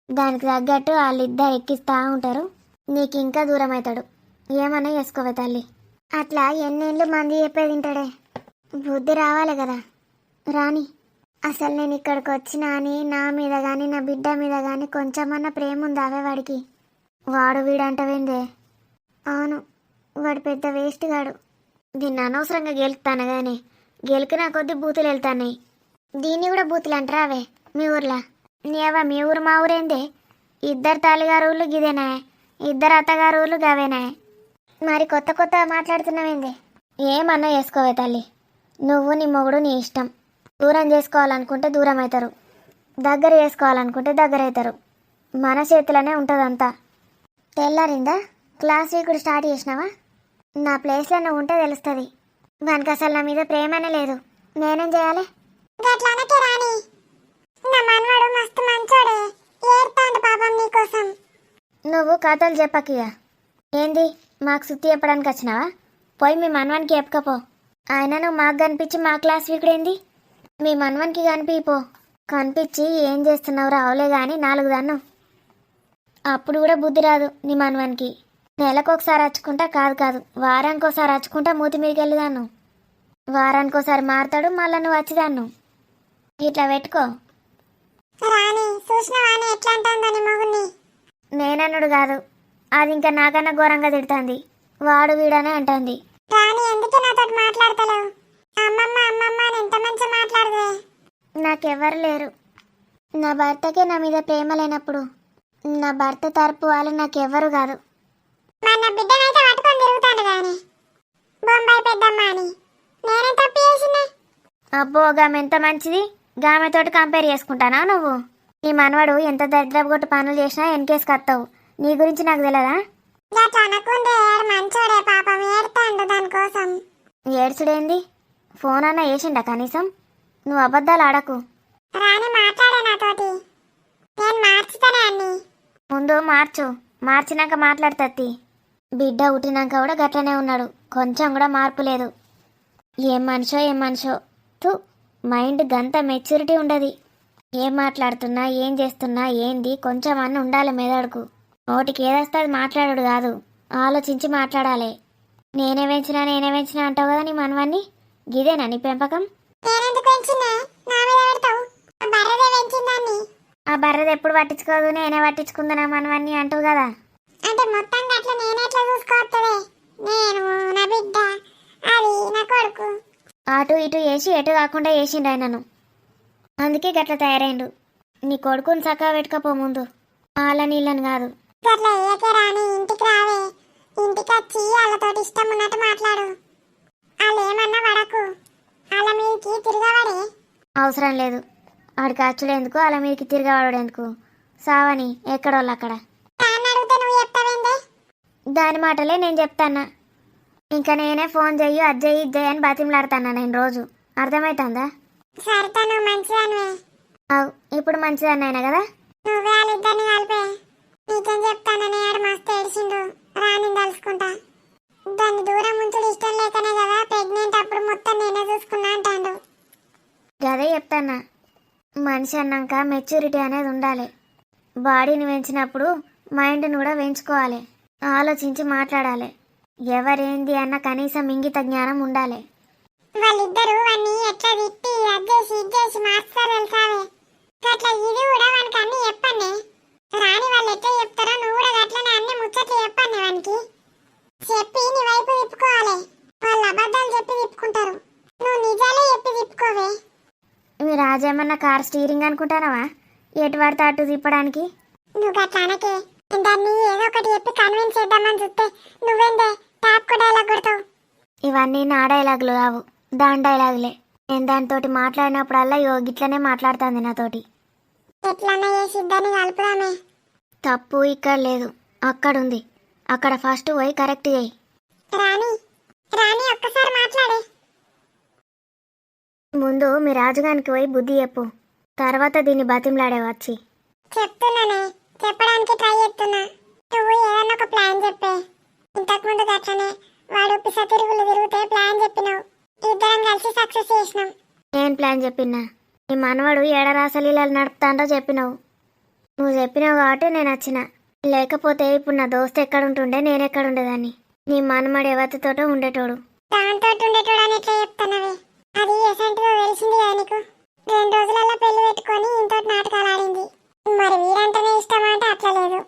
దానికి తగ్గట్టు వాళ్ళిద్దరు ఎక్కిస్తూ ఉంటారు. నీకు ఇంకా దూరం అవుతాడు. ఏమన్నా చేసుకోవే తల్లి. అట్లా ఎన్నేళ్ళు మంది చెప్పేది తింటాడే. బుద్ధి రావాలి కదా రాణి. అసలు నేను ఇక్కడికి వచ్చినా అని నా మీద కానీ నా బిడ్డ మీద కానీ కొంచెమన్నా ప్రేమ ఉందావే వాడికి? వాడు వీడంటవేందే? అవును, వాడు పెద్ద వేస్ట్ గాడు. దీన్ని అనవసరంగా గెలుస్తాను కానీ గెలికినా కొద్దీ బూతులు వెళ్తాయి. దీన్ని కూడా బూతులు అంటారావే మీ ఊర్లో? నీవా మీ ఊరు మా ఊరేందే? ఇద్దరు తల్లిగారు ఊళ్ళు గిదేనా, ఇద్దరు అత్తగారు ఊళ్ళు గవేనా. మరి కొత్త మాట్లాడుతున్నావేంది? ఏమన్నా చేసుకోవే తల్లి. నువ్వు నీ మొగుడు నీ ఇష్టం. దూరం చేసుకోవాలనుకుంటే దూరం అవుతారు, దగ్గర చేసుకోవాలనుకుంటే దగ్గర అవుతారు. మన చేతిలోనే ఉంటుందంతా. తెల్లారిందా? క్లాస్ వీకుడు స్టార్ట్ చేసినావా? నా ప్లేస్లో నువ్వు ఉంటే తెలుస్తుంది. వానికి అసలు నా మీద ప్రేమనే లేదు. నేనేం చేయాలి? నువ్వు కథలు చెప్పకియా. ఏంది మాకు సుత్తి చెప్పడానికి వచ్చినావా? పోయి మీ మనవానికి చెప్పుకపో. ఆయన నువ్వు మాకు కనిపించి మా క్లాస్ వీకుడేంది? మీ మనవానికి కనిపిపో. కనిపించి ఏం చేస్తున్నావు రావులే కానీ 4 దన్ను. అప్పుడు కూడా బుద్ధి రాదు నీ మనవానికి. నెలకొకసారి అచ్చుకుంటా కాదు వారానికోసారి అచ్చుకుంటా మూతి మీదకి వెళ్ళిదాను. వారానికోసారి మారుతాడు, మళ్ళా నువ్వు వచ్చిదాన్ను. ఇట్లా పెట్టుకో. నేనన్నుడు కాదు, అది ఇంకా నాకన్నా ఘోరంగా తిడుతుంది. వాడు వీడనే అంటుంది. నాకెవ్వరు లేరు. నా భర్తకే నా మీద ప్రేమ లేనప్పుడు నా భర్త తరపు వాళ్ళు నాకెవ్వరు కాదు. అబ్బో గామె ఎంత మంచిది, గామెతోటి కంపేర్ చేసుకుంటానా నువ్వు? నీ మనవాడు ఎంత దరిద్రపు కొట్టు పనులు చేసినా ఎన్కేసుకు వస్తావు. నీ గురించి నాకు తెలియదా? ఏడ్చుడేంది? ఫోన్ అన్నా వేసిండా కనీసం? నువ్వు అబద్ధాలు ఆడకు. ముందు మార్చినాక మాట్లాడుతీ. బిడ్డ పుట్టినాక కూడా గట్లనే ఉన్నాడు, కొంచెం కూడా మార్పు లేదు. ఏం మనిషో తూ, మైండ్ గంత మెచ్యూరిటీ ఉండదు. ఏం మాట్లాడుతున్నా ఏం చేస్తున్నా ఏంది కొంచెం అన్న ఉండాలి మెదడుకు. నోటికి ఏదొస్తే అది మాట్లాడు కాదు, ఆలోచించి మాట్లాడాలి. నేనే పెంచినా అంటావు కదా నీ మనవాన్ని. గిదేనా నీ పెంపకం? ఆ బర్రెది ఎప్పుడు పట్టించుకోదు, నేనే పట్టించుకుందా నా మనవాన్ని అంటావు కదా. అంటే మొత్తంగా అట్లా నేనే ఎట్లా చూసుకోవట్లే? నేను నా బిడ్డ అది నా కొడుకు. అటు ఇటు వేసి ఎటు కాకుండా వేసిండు ఆయనను. అందుకే గట్ల తయారైండు. నీ కొడుకుని చక్కగా పెట్టుకపో ముందు, వాళ్ళ నీళ్ళని కాదు. గట్ల ఏకే రాని, ఇంటికి రావే. ఇంటికి వచ్చి వాళ్ళతోటి ఇష్టం ఉన్నట్టు మాట్లాడు. వాళ్ళు ఏమన్నా పడకు, వాళ్ళ మీదకి తిరగబడే. అవసరం లేదు, ఆడికి అచ్చుడు ఎందుకు, వాళ్ళ మీదకి తిరగవాడు ఎందుకు. సావని ఎక్కడోళ్ళు అక్కడ. దాన్ని అడిగితే నువ్వు చెప్తావేందే? దాని మాటలే నేను చెప్తానా. ఇంకా నేనే ఫోన్ చెయ్యి, అజ్జయ్యి ఇజ్జయ్యి అని బతిమలాడుతానా నేను రోజు. అర్థమవుతుందా? సరితా, నువ్వు మంచిదానివే. అవు, ఇప్పుడు మంచిదన్నైనా కదా. నువ్వే వాళ్ళిద్దరిని కలిపే. నిజం చెప్తానని ఆడు మస్తు ఏడిచిండు రాని తలుసుకుంటా. దాన్ని దూరం ఉంచుడు ఇష్టం లేకనే కదా ప్రెగ్నెంట్ అప్పుడు మొత్తం నేనే చూసుకున్నా అంటాడు. అదే చెప్తానా, మనిషి అన్నాక మెచ్యూరిటీ అనేది ఉండాలి. బాడీని పెంచినప్పుడు మైండ్ని కూడా పెంచుకోవాలి. ఆలోచించి మాట్లాడాలి. ఎవరేంది అన్న కనీసం ఇంగిత జ్ఞానం ఉండాలి. వాళ్ళిద్దరూ వాడిని ఎట్లా తిట్టి అద్దేసి ఇద్దేసి మార్చుతారు తెలుసావే. గట్ల ఇది కూడా వానికి అన్ని చెప్పండి. రాని వాళ్ళు ఎట్లా చెప్తారో నువ్వు కూడా గట్లనే అన్ని ముచ్చట్లు చెప్పండి వానికి. చెప్పి నీ వైపు తిప్పుకోవాలి. వాళ్ళు అబద్ధాలు చెప్పి తిప్పుకుంటారు, నువ్వు నిజాలే చెప్పి తిప్పుకోవే. మీ రాజేమన్నా కార్ స్టీరింగ్ అనుకుంటానవా ఎటు పడితే అటు తిప్పడానికి? నువ్వు గట్ల అనకే. దాన్ని ఏదో ఒకటి చెప్పి కన్విన్స్ చేద్దామని చూస్తే నువ్వేందే టాప్ డైలాగ్ కొడతావు. ఇవన్నీ నా డైలాగులు కావు, దాని డైలాగులే. నేను దానితోటి మాట్లాడినప్పుడల్లా గిట్లనే మాట్లాడుతుంది నాతోటి. ఎట్లన్నా చేసి ఇద్దరిని కలుపుదామే. తప్పు ఇక్కడ లేదు, అక్కడుంది. అక్కడ ఫస్ట్ పోయి కరెక్ట్ చేయి. రాణి రాణి ఒక్కసారి మాట్లాడే. ముందు మీ రాజుగానికి పోయి బుద్ధి చెప్పు, తర్వాత దీన్ని బతిమలాడే వచ్చి. చెప్తున్నానే, చెప్పడానికి ట్రై చేస్తున్నా. నువ్వు ఏదన్నా ఒక ప్లాన్ చెప్పే. ఇంతకుముందు గట్లనే వాడు పిస తిరుగులు తిరిగితే ప్లాన్ చెప్పినావు. ఇద్దరం కలిసి సక్సెస్ చేసినాం. నేను ప్లాన్ చెప్పినా? నీ మనవడు ఏడరాసలీలాలు నడుపుతాండో చెప్పినావు. నువ్వు చెప్పినావు కాబట్టి నేను వచ్చిన. లేకపోతే ఇప్పుడు నా దోస్త్ ఎక్కడుంటుండే, నేనెక్కడుండేదాన్ని. నీ మనమడు ఎవరితోటో ఉండేటోడు. దాంతో ఉండేటోడని ఎట్లా చెప్తున్నావే? అది ఎసంటిదో తెలిసింది కదా నీకు. 2 రోజులలో పెళ్లి పెట్టుకొని ఇంతటి నాటకాలు ఆడింది. మరి వీరంటేనే ఇష్టమా అంటే అట్లా లేదు.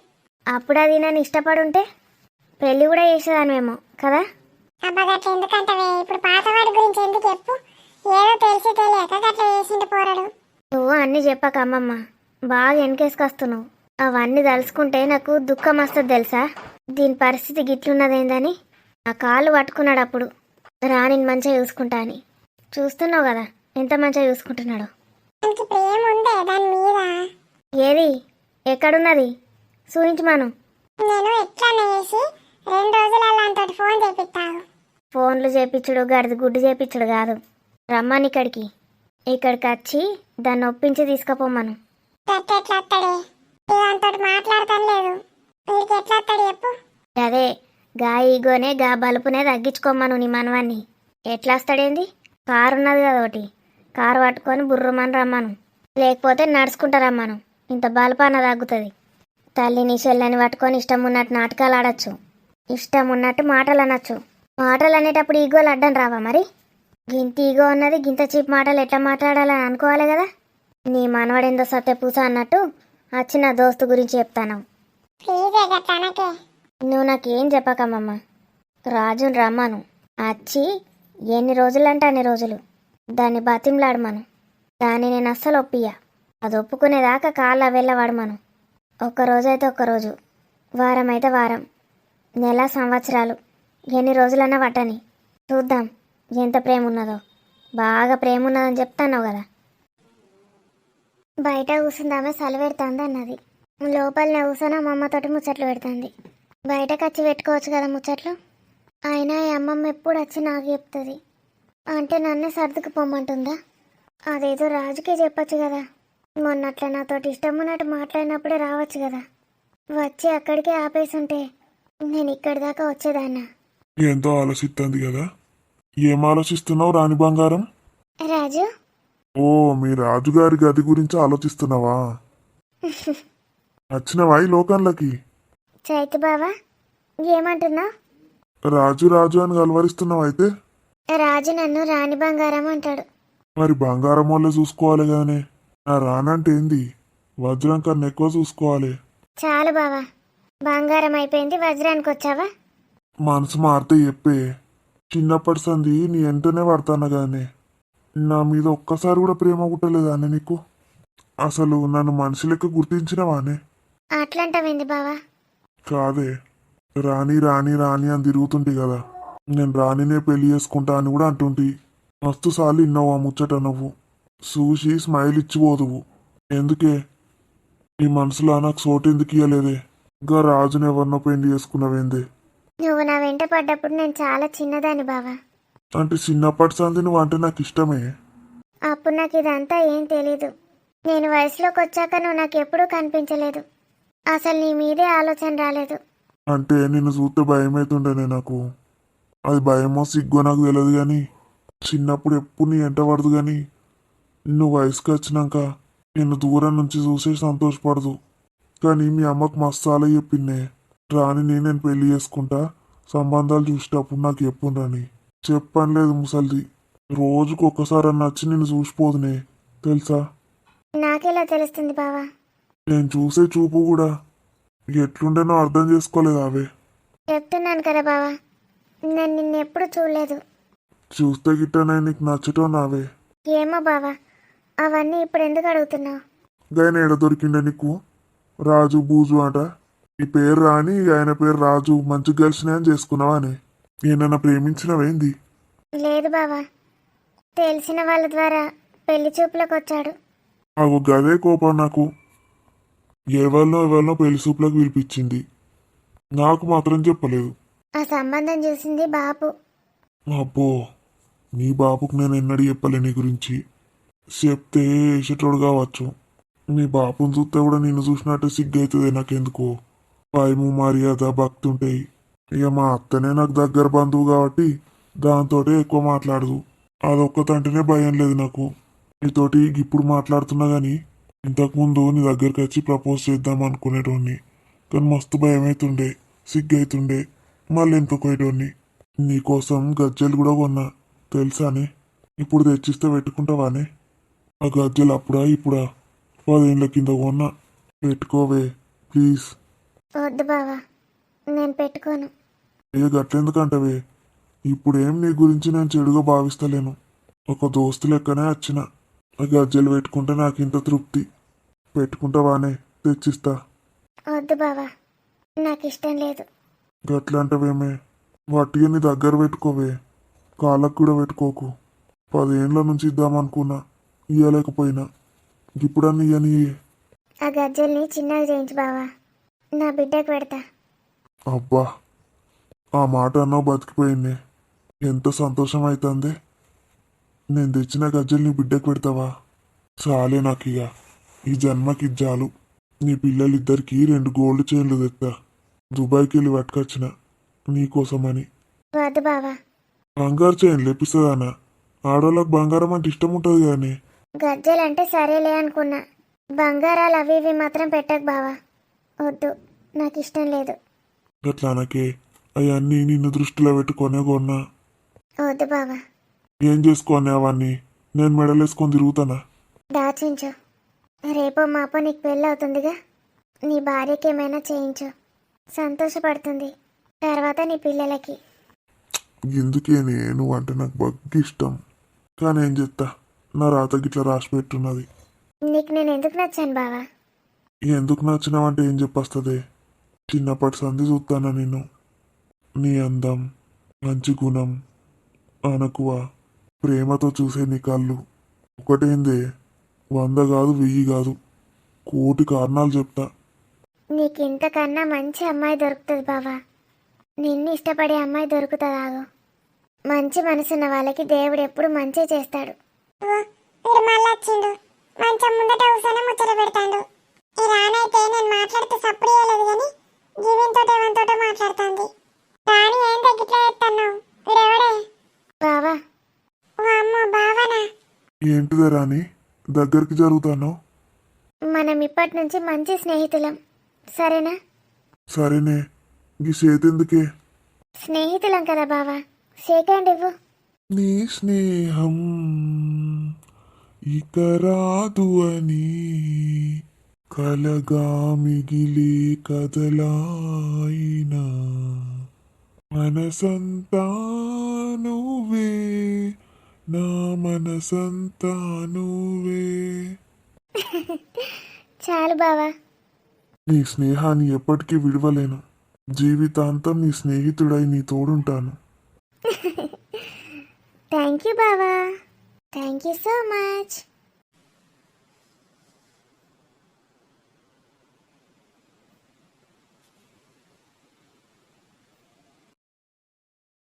అప్పుడు అది నేను ఇష్టపడుంటే పెళ్ళి కూడా చేసేదానివేమో కదా. అబ్బా గట్ల ఎందుకంటవే? ఇప్పుడు పాతవాడి గురించి ఎందుకు చెప్పు. ఏదో తెలిసి తెలియక గట్ల చేసిండు పోరాడు. నువ్వు అన్నీ చెప్పక అమ్మమ్మ, బాగా వెనకేసుకొస్తున్నావు. అవన్నీ తలుసుకుంటే నాకు దుఃఖం వస్తుంది తెలుసా. దీని పరిస్థితి గిట్లున్నదేందని. ఆ కాళ్ళు పట్టుకున్నాడు అప్పుడు, రాణిని మంచిగా చూసుకుంటా అని. చూస్తున్నావు కదా ఎంత మంచిగా చూసుకుంటున్నాడు. దానికి ప్రేమ ఉందే దాని మీద. ఏది ఎక్కడున్నది చూయించమాను. నేను ఎట్లా చేసి 2 రోజులలో అంతటి ఫోన్ చేపిస్తాను. ఫోన్లు చేపించుడు గడిది గుడ్డు చేపించుడు కాదు. రమ్మని ఇక్కడికి వచ్చి దాన్ని ఒప్పించి తీసుకుపోమ్మను. ఎట్లా వస్తాడే? అంతటి మాట్లాడతాను లేదు. వీడికి ఎట్లా వస్తాడు చెప్పు. అదే గా ఈగోనే గా బలుపునే తగ్గించుకోమ్మను నీ మనవాన్ని. ఎట్లా వస్తాడేంది? కారు ఉన్నది కదా ఒకటి, కారు పట్టుకొని బుర్రమని రమ్మను. లేకపోతే నడుచుకుంటా రమ్మను. ఇంత బలపాన తగ్గుతుంది. తల్లిని చెల్లని పట్టుకొని ఇష్టం ఉన్నట్టు నాటకాలు ఆడచ్చు, ఇష్టం ఉన్నట్టు మాటలు అనొచ్చు. మాటలు అనేటప్పుడు ఈగోలు అడ్డం రావా మరి? గింత ఈగో ఉన్నది, గింత చీప్ మాటలు ఎట్లా మాట్లాడాలని అనుకోవాలి కదా. నీ మనవడేందో సత్య పూస అన్నట్టు వచ్చి నా దోస్తు గురించి చెప్తాను. ప్లీజే గట్ల అనకే. నువ్వు నాకేం చెప్పకమ్మమ్మ. రాజుని రమ్మను. వచ్చి ఎన్ని రోజులంటే అన్ని రోజులు దాన్ని బతిమలాడమను. దాన్ని నేను అస్సలు ఒప్పియ్య. అది ఒప్పుకునేదాకా కాళ్ళ వెళ్ళవాడమను. ఒక్కరోజైతే ఒక్కరోజు, వారం అయితే వారం, నెల సంవత్సరాలు, ఎన్ని రోజులన్నా పట్టని. చూద్దాం ఎంత ప్రేమ ఉన్నదో. బాగా ప్రేమ ఉన్నదని చెప్తాన్నావు కదా. బయట కూర్చుందామే చలి పెడుతుంది అన్నది. లోపలనే కూర్చొని మా అమ్మతోటి ముచ్చట్లు పెడుతుంది. బయటకు వచ్చి పెట్టుకోవచ్చు కదా ముచ్చట్లు. అయినా ఈ అమ్మమ్మ ఎప్పుడు వచ్చి నాకు చెప్తుంది. అంటే నన్నే సర్దుకు పొమ్మంటుందా? అదేదో రాజుకే చెప్పచ్చు కదా. మొన్నట్లా నాతోటి ఇష్టం ఉన్నట్టు మాట్లాడినప్పుడే రావచ్చు కదా. వచ్చి అక్కడికే ఆపేసి ఉంటే నేను ఇక్కడి దాకా వచ్చేదాన్నా. ఎంతో ఆలోచిస్తుంది కదా. ఏం ఆలోచిస్తున్నావు రాణి బంగారం? రాజు, ఓ మీ రాజుగారి గది గురించి ఆలోచిస్తున్నావా? వచ్చినవా ఈ లోకంలోకి? చైతు బావా ఏమంటున్నావు? రాజు రాజు అని కలవరిస్తున్నావు అయితే. రాజు నన్ను రాణి బంగారం అంటాడు. మరి బంగారం వాళ్ళే చూసుకోవాలి గానే. నా రానంటే ఏంది? వజ్రం కన్నా ఎక్కువ చూసుకోవాలి. చాలు బావా, బంగారం అయిపోయింది, వజ్రానికి వచ్చావా? మనసు మారితే చెప్పే. చిన్నప్పటి సంది నీ ఎంటనే పడతాను కానీ నా మీద ఒక్కసారి కూడా ప్రేమ పుట్టలేదా అనే నీకు? అసలు నన్ను మనిషి లెక్క గుర్తించినవానే? అట్లంటావేంది బావా? కాదే, రాణి రాణి రాణి అని తిరుగుతుంటి కదా, నేను రాణినే పెళ్లి చేసుకుంటా అని కూడా అంటుంటి. మస్తు సార్లు ఇన్నావు ఆ ముచ్చట నువ్వు. చూసి స్మైల్ ఇచ్చిపోదువు. ఎందుకే నీ మనసులో నాకు సోటు ఎందుకు ఇయ్యలేదే? ఇంకా రాజుని ఎవరినో పెళ్లి చేసుకున్నావేందే? నువ్వు నా వెంట పడ్డప్పుడు నేను చాలా చిన్నదాన్ని బావా. అంటే చిన్నప్పటి సంది నువ్వు అంటే నాకు ఇష్టమే. అప్పుడు నాకు ఇదంతా ఏం తెలీదు. నేను వయసులోకి వచ్చాక నువ్వు నాకు ఎప్పుడూ కనిపించలేదు. అసలు నీ మీదే ఆలోచన రాలేదు. అంటే నిన్ను చూస్తే భయం అవుతుండేనే నాకు. అది భయమో సిగ్గో నాకు తెలియదు కానీ చిన్నప్పుడు ఎప్పుడు నీ ఎంట పడదు కానీ నువ్వు వయసుకి వచ్చినాక నిన్ను దూరం నుంచి చూసే సంతోషపడదు. కానీ మీ అమ్మకు మస్తు అలా చెప్పిందే, రాని నేను పెళ్లి చేసుకుంటా, సంబంధాలు చూసేటప్పుడు నాకు చెప్పుండ్రని. చెప్పనలేదు ముసలిది. రోజుకు ఒక్కసారి నచ్చి నిన్ను చూసిపోదునే తెలుసా? నాకెలా తెలుస్తుంది బావా? నేను చూసే చూపు కూడా ఎట్లుండేనో అర్థం చేసుకోలేదు అవే. చెప్తున్నాను కదా బావా, నేను నిన్ను ఎప్పుడు చూడలేదు. చూస్తే గిట్టనే నీకు నచ్చటం నావే. ఏమో బావా, అవన్నీ ఇప్పుడు ఎందుకు అడుగుతున్నావు? గాయన ఎడ దొరికిండే నీకు? రాజు బూజు అంట. ఈ పేరు రాని ఆయన పేరు రాజు, మంచి గర్ల్స్నే అని చేసుకున్నావా అని? ఏనన్నా ప్రేమించినవేంది? లేదు బావా, తెలిసిన వాళ్ళ ద్వారా పెళ్లి చూపులకు వచ్చాడు. అవు గదే కోపం నాకు. ఎవరినో పెళ్లి చూపులకు పిలిపించింది, నాకు మాత్రం చెప్పలేదు. ఆ సంబంధం చూసింది బాపు. అబ్బో, నీ బాపుకు నేను ఎన్నడూ చెప్పలే నీ గురించి. చెప్తే వేసేటోడు కావచ్చు. నీ బాపుని చూస్తే కూడా నిన్ను చూసినట్టే సిగ్గవుతుంది నాకెందుకో. భయము మర్యాద భక్తి ఉంటాయి. ఇక మా అత్తనే నాకు దగ్గర బంధువు కాబట్టి దాంతోటే ఎక్కువ మాట్లాడదు. అదొక్కతంటేనే భయం లేదు నాకు. నీతోటి ఇప్పుడు మాట్లాడుతున్నా కానీ ఇంతకుముందు నీ దగ్గరికి వచ్చి ప్రపోజ్ చేద్దాం అనుకునేటోడిని. కానీ మస్తు భయం అవుతుండే, సిగ్గైతుండే, మళ్ళీ ఎంతకోయేటోడిని. నీకోసం గజ్జలు కూడా కొన్నా తెలుసానే? ఇప్పుడు తెచ్చిస్తే పెట్టుకుంటావానే? ఆ గజ్జలు అప్పుడా ఇప్పుడా? 10 ఏళ్ళ కింద కొన్నా. పెట్టుకోవే ప్లీజ్. వద్దు బావా, నేను పెట్టుకోను. ఏ గట్లెందుకంటవే? ఇప్పుడేం నీ గురించి నేను చెడుగా భావిస్తలేను. ఒక దోస్తు లెక్కనే వచ్చిన. ఆ గజ్జలు పెట్టుకుంటే నాకు ఇంత తృప్తి. పెట్టుకుంటావానే? తెచ్చిస్తా. వద్దు బావా, నాకు ఇష్టం లేదు. గట్లంటవేమే? వట్టిగా నీ దగ్గర పెట్టుకోవే, కాళ్ళకు కూడా పెట్టుకోకు. 10 ఏళ్ళ నుంచి ఇద్దామనుకున్నా, ఇయ్యలేకపోయినా. ఇప్పుడన్నా ఇయ్యని. ఆ గజ్జల్ని చిన్నగా చేయించు బావా, నా బిడ్డకు పెడతా. అబ్బా, ఆ మాట అన్నావు బతికిపోయింది. ఎంత సంతోషం అవుతుంది. నేను తెచ్చిన గజ్జలు నీ బిడ్డకు పెడతావా? చాలే నాకు ఇక ఈ జన్మకి ఇజ్జాలు. నీ పిల్లలిద్దరికి 2 గోల్డ్ చైన్లు తెస్తా. దుబాయ్కి వెళ్ళి పట్టుకొచ్చిన నీకోసమని. వద్దు బావా, బంగారు చైన్ లేపిస్తుందానా? ఆడవాళ్ళకి బంగారం అంటే ఇష్టం ఉంటుంది కానీ. గజ్జలంటే సరేలే అనుకున్నా, బంగారాలు అవి ఇవి మాత్రం పెట్టకు బావా. వద్దు, నాకు ఇష్టం లేదు. గట్లానకే అవన్నీ నిన్ను దృష్టిలో పెట్టుకొనే కొన్నా. వద్దు బావా. ఏం చేసుకోని అవన్నీ? నేను మెడలేసుకొని తిరుగుతానా? దాచించు, రేపో మాపో నీకు పెళ్ళి అవుతుందిగా, నీ భార్యకి ఏమైనా చేయించు, సంతోషపడుతుంది. తర్వాత నీ పిల్లలకి. ఎందుకే నువ్వు అంటే నాకు బగ్గి ఇష్టం. కానీ ఏం చెప్తా, నా రాత గిట్లా రాసి పెట్టున్నది. నీకు నేను ఎందుకు నచ్చాను బావా? ఎందుకు నచ్చినావంటే ఏం చెప్పొస్తుంది? చిన్నప్పటి సంధి చూస్తానా నిన్ను. నీ అందం, మంచి గుణం, అనకువ, ప్రేమతో చూసే నీ కళ్ళు. ఒకటేందే, 100 కాదు 1000 కాదు, 1,000,000 కారణాలు చెప్తా. నీకు ఇంతకన్నా మంచి అమ్మాయి దొరుకుతుంది బావా. నిన్ను ఇష్టపడే అమ్మాయి దొరుకుతుంది. ఆగు. మంచి మనసున్న వాళ్ళకి దేవుడు ఎప్పుడు మంచి చేస్తాడు. వీడు మళ్ళీ వచ్చిండు. మంచం ముందట కూర్చొని ముచ్చట పెడతాడు. ఈ రానైతే నేను మాట్లాడితే సప్పుడు చేయలేదు కానీ జీవింతోటో ఏమంతోటో మాట్లాడుతుంది. రాణి ఏం తగ్గిట్లా చేస్తున్నావు? వీడెవడే? బావా, ఓ అమ్మో, బావనా? ఏంటిదే రాని దగ్గరికి జరుగుతాను? మనం ఇప్పటి నుంచి మంచి స్నేహితులం, సరేనా? సరేనే, ఈ చేతెందుకే? స్నేహితులం కదా బావా, షేక్ ఇవ్వు. నీ స్నేహం ఇక రాదు అని కలగా మిగిలే కదలాయినా మనసంతా నువ్వే నా మనసంతా నువ్వే. చాలు బావా. నీ స్నేహాన్ని ఎప్పటికీ విడవలేను. జీవితాంతం నీ స్నేహితుడై నీ తోడుంటాను. థ్యాంక్ యూ బావా. Thank you so much.